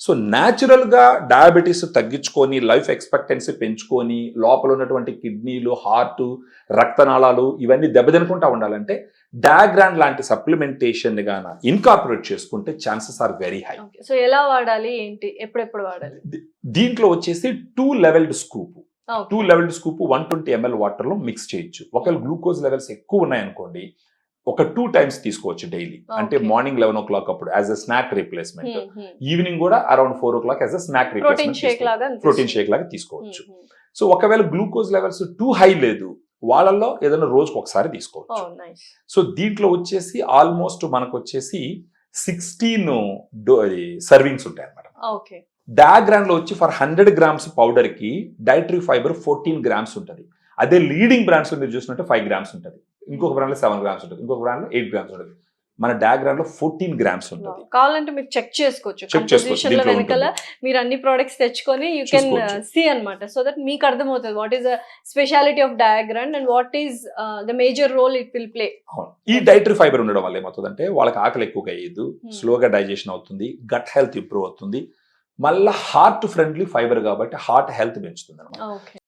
So న్యాచురల్గా diabetes తగ్గించుకొని life expectancy పెంచుకొని లోపల ఉన్నటువంటి కిడ్నీలు హార్ట్ రక్తనాళాలు ఇవన్నీ దెబ్బతినకుండా ఉండాలంటే డయాగ్రాన్ లాంటి సప్లిమెంటేషన్ గాన ఇన్కార్పొరేట్ చేసుకుంటే chances are very high. So ఎలా వాడాలి ఏంటి ఎప్పుడెప్పుడు వాడాలి? దీంట్లో వచ్చేసి 2 levelled scoop 2 levelled scoop 120 ml water లో మిక్స్ చేయొచ్చు. ఒకవేళ గ్లూకోజ్ లెవెల్స్ ఎక్కువ ఉన్నాయనుకోండి ఒక 2 times తీసుకోవచ్చు డైలీ. అంటే మార్నింగ్ 11 o'clock అప్పుడు as a snack replacement, evening కూడా around 4 o'clock as a snack replacement protein shake లాగా తీసుకోవచ్చు. సో ఒకవేళ గ్లూకోజ్ లెవెల్స్ టూ హై లేదు వాళ్ళల్లో ఏదైనా రోజుకు ఒకసారి తీసుకోవచ్చు. సో దీంట్లో వచ్చేసి ఆల్మోస్ట్ మనకు వచ్చేసి 16 సర్వింగ్స్ ఉంటాయి అన్నమాట. డయాగ్రాన్ లో వచ్చి ఫర్ 100 grams పౌడర్ కి డైటరీ ఫైబర్ 14 grams ఉంటుంది. అదే లీడింగ్ బ్రాండ్స్ లో మీరు చూసినట్టు 5 grams ఉంటుంది, ఇంకొక బ్రాండ్ లో 7 grams ఉంటుంది, ఇంకొక బ్రాండ్ లో 8 grams ఉంటుంది. మన డయాగ్రామ్ లో 14 grams ఉంటుంది. కావాలంటే మీరు చెక్ చేసుకోవచ్చు వెనకాల మీరు అన్ని ప్రొడక్ట్స్ తెచ్చుకొని యూ కెన్ సీ అన్నమాట. సో దట్ మీకు అర్థమవుతుంది what is the speciality of diagram and what is the major role it will play. ఈ డైటరీ ఫైబర్ ఉండడం వల్ల ఏమవుతుందంటే వాళ్ళకి ఆకలి ఎక్కువగా అయ్యేది, స్లోగా డైజెషన్ అవుతుంది, గట్ హెల్త్ ఇంప్రూవ్ అవుతుంది, మళ్ళీ హార్ట్ ఫ్రెండ్లీ ఫైబర్ కాబట్టి హార్ట్ హెల్త్ పెంచుతుంది అన్నమాట.